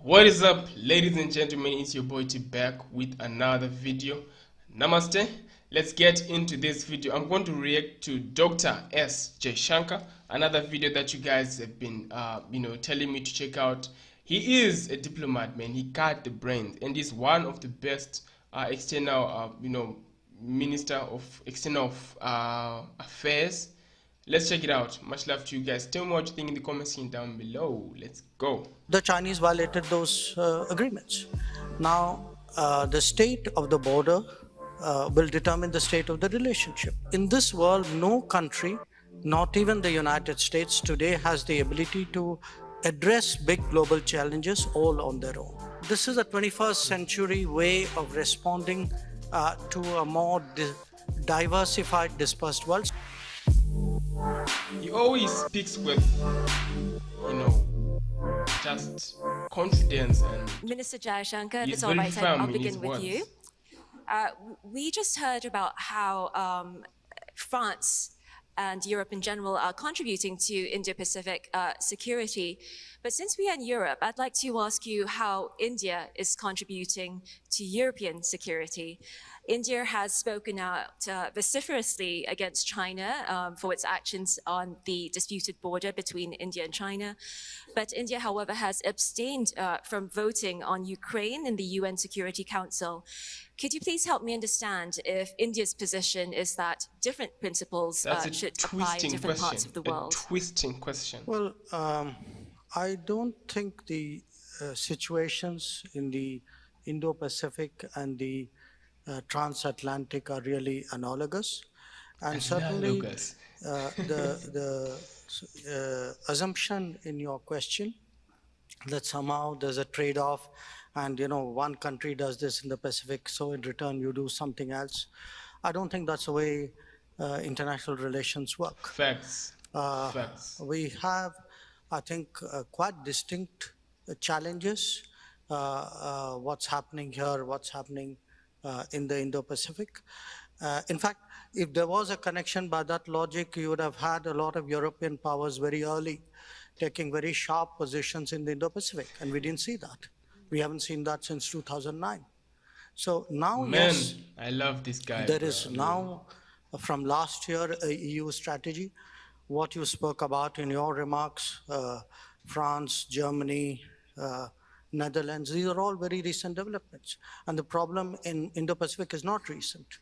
What is up, ladies and gentlemen? It's your boy T back with another video. Namaste. Let's get into this video. I'm going to react to Dr. S. Jaishankar, another video that you guys have been telling me to check out. He is a diplomat, man. He got the brains, and he's one of the best external minister of external affairs. Let's check it out. Much love to you guys. Tell me what you think in the comment section down below. Let's go. The Chinese violated those agreements. Now, the state of the border will determine the state of the relationship. In this world, no country, not even the United States today, has the ability to address big global challenges all on their own. This is a 21st century way of responding to a more diversified, dispersed world. He always speaks with, just confidence and Minister Jaishankar, if he's it's all very right, firm I'll in his begin with words. you. We just heard about how France and Europe in general are contributing to Indo-Pacific security. But since we are in Europe, I'd like to ask you how India is contributing to European security. India has spoken out vociferously against China for its actions on the disputed border between India and China. But India, however, has abstained from voting on Ukraine in the UN Security Council. Could you please help me understand if India's position is that different principles should apply in different parts of the world? A twisting question. Well, I don't think the situations in the Indo-Pacific and the transatlantic are really analogous. And certainly the assumption in your question that somehow there's a trade-off and one country does this in the Pacific, so in return you do something else. I don't think that's the way international relations work. Facts. Facts. We have, I think, quite distinct challenges. What's happening here, what's happening in the Indo-Pacific. In fact, if there was a connection by that logic, you would have had a lot of European powers very early taking very sharp positions in the Indo-Pacific, and we didn't see that. We haven't seen that since 2009. So now, yes, I love this guy. There is now, from last year, a EU strategy. What you spoke about in your remarks, France, Germany, Netherlands, these are all very recent developments. And the problem in Indo-Pacific is not recent.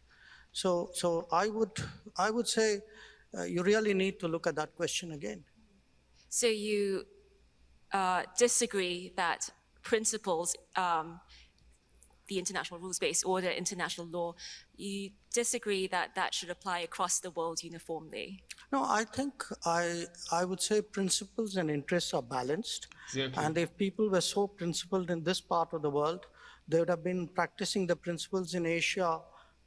So I would say you really need to look at that question again. So you disagree that principles, the international rules-based order, international law, you disagree that that should apply across the world uniformly? No, I think I would say principles and interests are balanced. Exactly. And if people were so principled in this part of the world, they would have been practicing the principles in Asia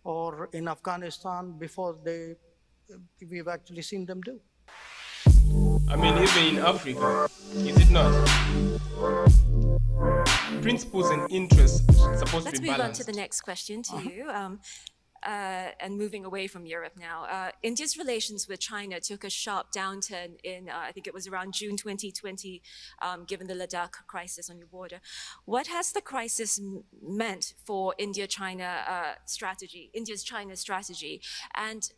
or in Afghanistan before we've actually seen them do. I mean, even in Africa, is it not? Principles and interests are supposed to be balanced. Let's move on to the next question to you. And moving away from Europe now, India's relations with China took a sharp downturn in, I think it was around June 2020, given the Ladakh crisis on your border. What has the crisis meant for India's China strategy, and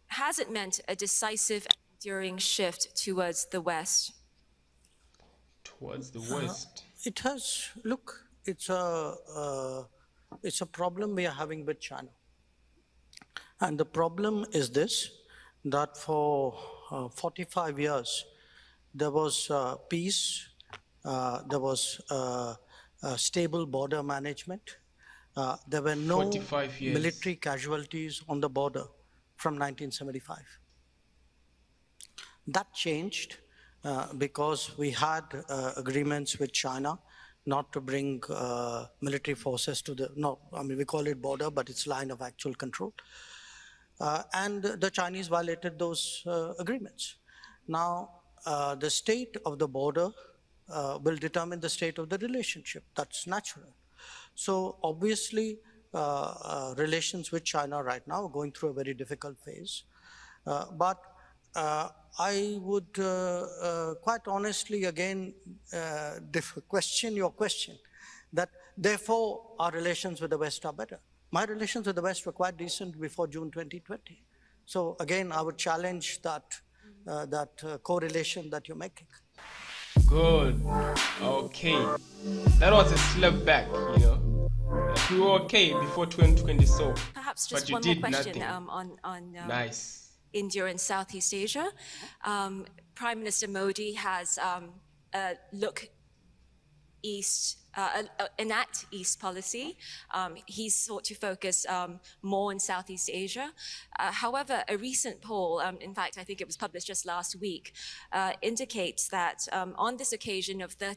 has it meant a decisive and enduring shift towards the West? Towards the West? It has, look, it's a problem we are having with China. And the problem is this, that for 45 years, there was peace, there was stable border management. There were no military casualties on the border from 1975. That changed because we had agreements with China not to bring military forces to we call it border, but it's line of actual control. And the Chinese violated those agreements. Now, the state of the border will determine the state of the relationship. That's natural. So obviously, relations with China right now are going through a very difficult phase. But I would quite honestly again question your question that therefore our relations with the West are better. My relations with the West were quite decent before June 2020. So again, I would challenge that correlation that you're making. Good. Okay. That was a slap back, you know. Like we were okay before 2020, so. Perhaps But just you one more did question nothing. on Nice. India and Southeast Asia. Prime Minister Modi has look East, enact East policy. He's sought to focus more on Southeast Asia. However, a recent poll, in fact, I think it was published just last week, indicates that on this occasion of the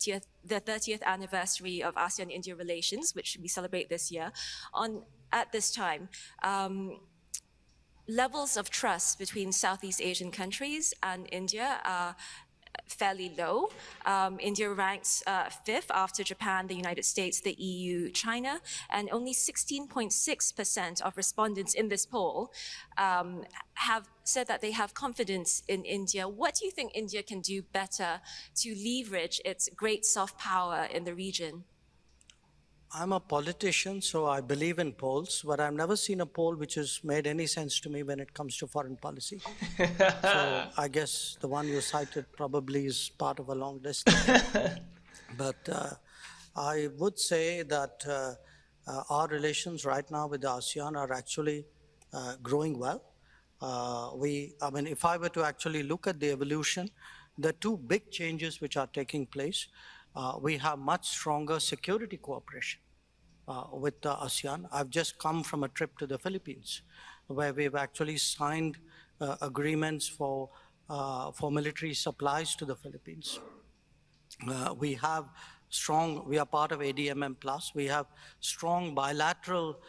30th anniversary of ASEAN-India relations, which we celebrate this year, at this time, levels of trust between Southeast Asian countries and India are fairly low. India ranks fifth after Japan, the United States, the EU, China, and only 16.6% of respondents in this poll have said that they have confidence in India. What do you think India can do better to leverage its great soft power in the region? I'm a politician, so I believe in polls, but I've never seen a poll which has made any sense to me when it comes to foreign policy. So I guess the one you cited probably is part of a long list. But I would say that our relations right now with the ASEAN are actually growing well. I mean, if I were to actually look at the evolution, the two big changes which are taking place, we have much stronger security cooperation with the ASEAN. I've just come from a trip to the Philippines, where we've actually signed agreements for military supplies to the Philippines. We are part of ADMM Plus. We have strong bilateral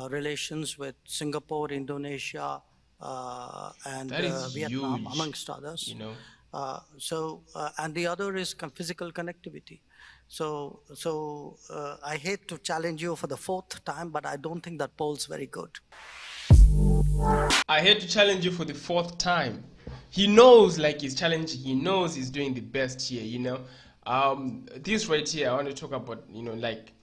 relations with Singapore, Indonesia, and That is Vietnam, huge, amongst others. you know. And the other is physical connectivity. So I hate to challenge you for the fourth time, but I don't think that poll's very good. I hate to challenge you for the fourth time. He knows, like, he's challenging. He knows he's doing the best here, you know. This right here, I want to talk about, you know, like,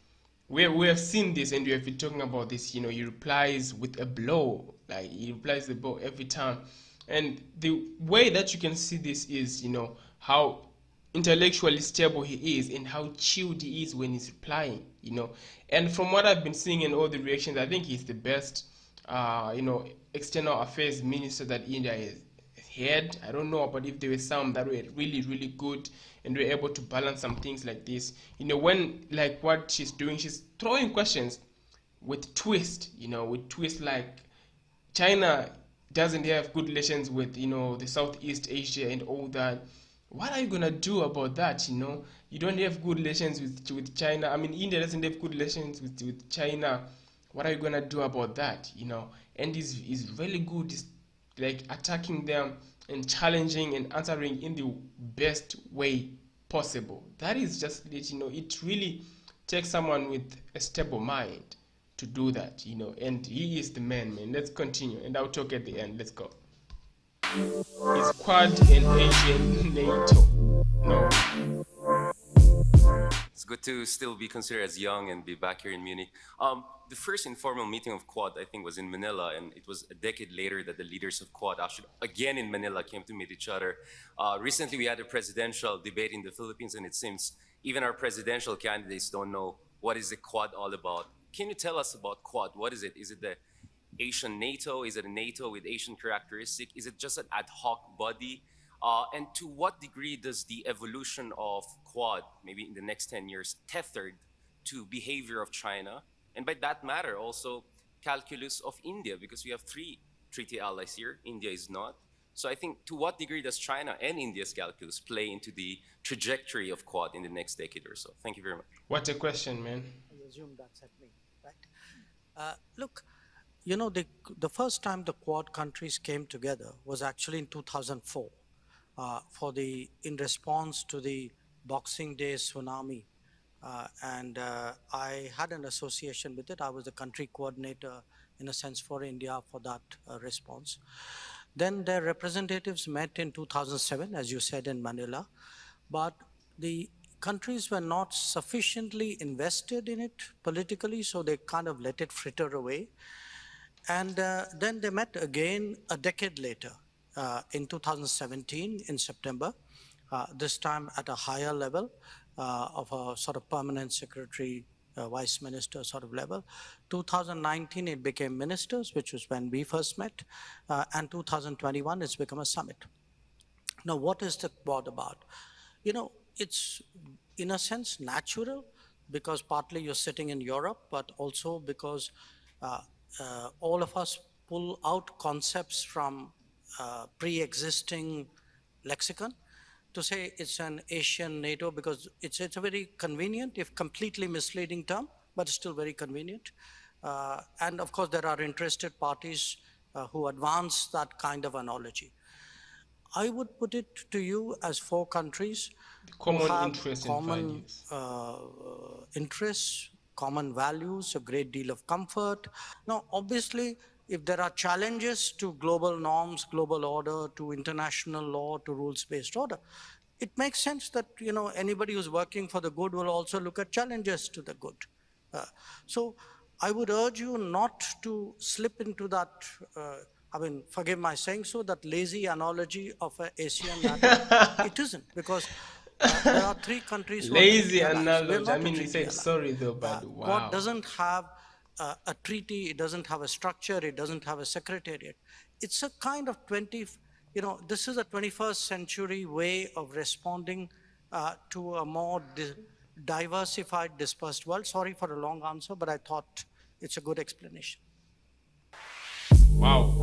we have seen this and we have been talking about this, you know. He replies with a blow. Like, he replies the blow every time. And the way that you can see this is, you know, how intellectually stable he is and how chilled he is when he's replying, you know. And from what I've been seeing in all the reactions, I think he's the best you know, external affairs minister that India has had. I don't know, but if there were some that were really, really good and were able to balance some things like this, you know, when, like, what she's doing, she's throwing questions with twist, you know, with twist, like China doesn't have good relations with, you know, the Southeast Asia and all that. What are you gonna do about that? You know, you don't have good relations with China. I mean, India doesn't have good relations with China. What are you gonna do about that? You know, and is really good. Is like attacking them and challenging and answering in the best way possible. That is just, you know, it really takes someone with a stable mind to do that, you know, and he is the man. Let's continue, and I'll talk at the end. Let's go. Is Quad an Asian NATO? No. It's good to still be considered as young and be back here in Munich. The first informal meeting of Quad, I think, was in Manila, and it was a decade later that the leaders of Quad actually, again in Manila, came to meet each other. Recently, we had a presidential debate in the Philippines, and it seems even our presidential candidates don't know what is the Quad all about. Can you tell us about Quad? What is it? Is it the Asian NATO? Is it a NATO with Asian characteristic? Is it just an ad hoc body? And to what degree does the evolution of Quad, maybe in the next 10 years, tethered to behavior of China? And by that matter, also calculus of India, because we have three treaty allies here. India is not. So I think, to what degree does China and India's calculus play into the trajectory of Quad in the next decade or so? Thank you very much. What a question, man. I assume that's at me, right? Look, you know, the first time the Quad countries came together was actually in 2004 in response to the Boxing Day tsunami. And I had an association with it. I was the country coordinator, in a sense, for India for that response. Then their representatives met in 2007, as you said, in Manila, but the countries were not sufficiently invested in it politically, so they kind of let it fritter away. And then they met again a decade later, in 2017, in September, this time at a higher level of a sort of permanent secretary, vice minister sort of level. 2019, it became ministers, which was when we first met, and 2021, it's become a summit. Now, what is the Quad about? It's in a sense natural, because partly you're sitting in Europe, but also because uh, all of us pull out concepts from pre-existing lexicon to say it's an Asian NATO, because it's a very convenient, if completely misleading term, but still very convenient. And of course, there are interested parties who advance that kind of analogy. I would put it to you as four countries who Common have interests and common values. interests, common values, a great deal of comfort. Now, obviously, if there are challenges to global norms, global order, to international law, to rules-based order, it makes sense that anybody who's working for the good will also look at challenges to the good. So I would urge you not to slip into that, forgive my saying so, that lazy analogy of an ASEAN NATO. It isn't, because there are three countries who are Lazy treaty allies. We're analogy. I not a mean, we treaty said ally. sorry though, but Quad wow. doesn't have a treaty, it doesn't have a structure, it doesn't have a secretariat. It's a kind of this is a 21st century way of responding to a more diversified, dispersed world. Sorry for a long answer, but I thought it's a good explanation. Wow.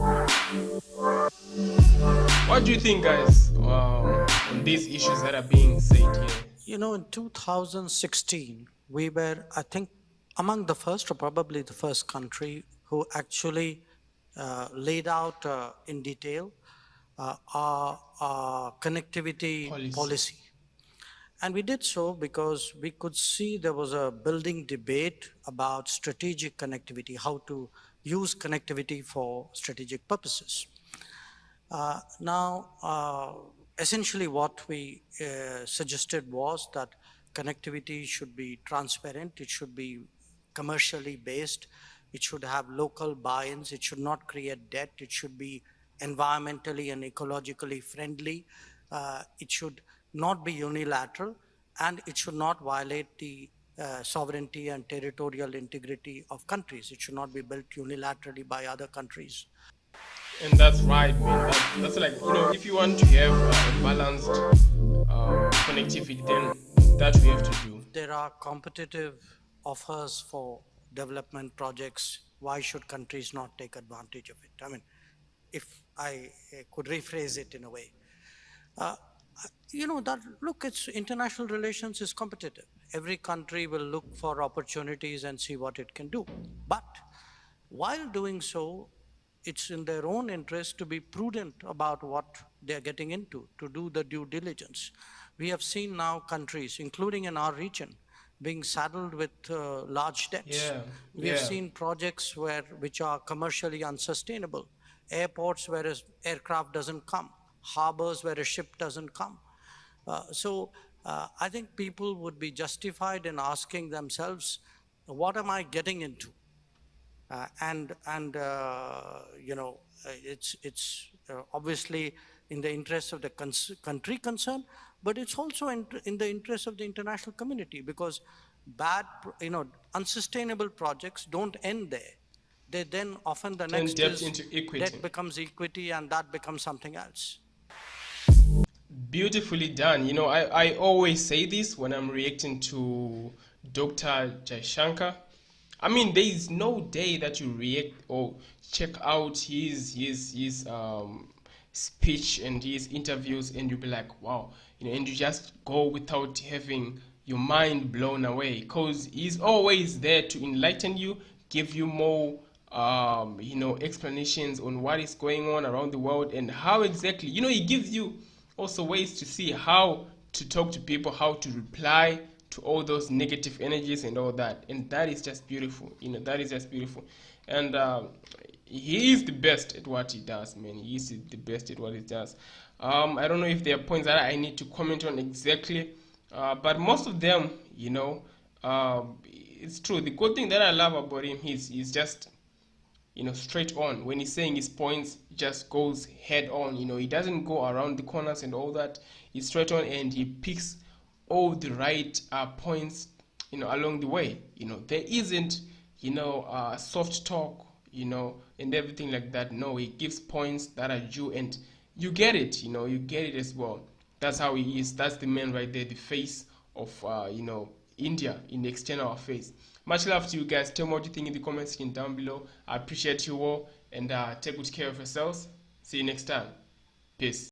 What do you think, guys, on these issues that are being said here? In 2016, we were, I think, among the first, or probably the first country who actually laid out in detail our connectivity policy. And we did so because we could see there was a building debate about strategic connectivity, how to use connectivity for strategic purposes. Essentially what we suggested was that connectivity should be transparent, it should be commercially based, it should have local buy-ins, it should not create debt, it should be environmentally and ecologically friendly, it should not be unilateral, and it should not violate the sovereignty and territorial integrity of countries. It should not be built unilaterally by other countries. And that's right, man. That's like, if you want to have a balanced connectivity, then that we have to do. There are competitive offers for development projects. Why should countries not take advantage of it? I mean, if I could rephrase it in a way. It's international relations is competitive. Every country will look for opportunities and see what it can do. But while doing so, it's in their own interest to be prudent about what they're getting into, to do the due diligence. We have seen now countries, including in our region, being saddled with large debts. We have seen projects which are commercially unsustainable, airports where an aircraft doesn't come, harbors where a ship doesn't come. I think people would be justified in asking themselves, what am I getting into? It's obviously in the interest of the country concerned, but it's also in the interest of the international community, because unsustainable projects don't end there. They then often the next debt into equity. Debt becomes equity, and that becomes something else. Beautifully done. I always say this when I'm reacting to Dr. Jaishankar. I mean, there is no day that you react or check out his speech and his interviews and you'll be like, wow, and you just go without having your mind blown away, because he's always there to enlighten you, give you more explanations on what is going on around the world and how exactly, he gives you also ways to see how to talk to people, how to reply to all those negative energies and all that. And that is just beautiful. That is just beautiful. And he is the best at what he does, man. He is the best at what he does. I don't know if there are points that I need to comment on exactly, but most of them, it's true. The good thing that I love about him is he's just, straight on. When he's saying his points, he just goes head on. He doesn't go around the corners and all that. He's straight on and he picks all the right points, along the way. There isn't, soft talk, and everything like that. No, he gives points that are due, and you get it. You get it as well. That's how he is. That's the man right there, the face of, India in the external affairs. Much love to you guys. Tell me what you think in the comments section down below. I appreciate you all, and take good care of yourselves. See you next time. Peace.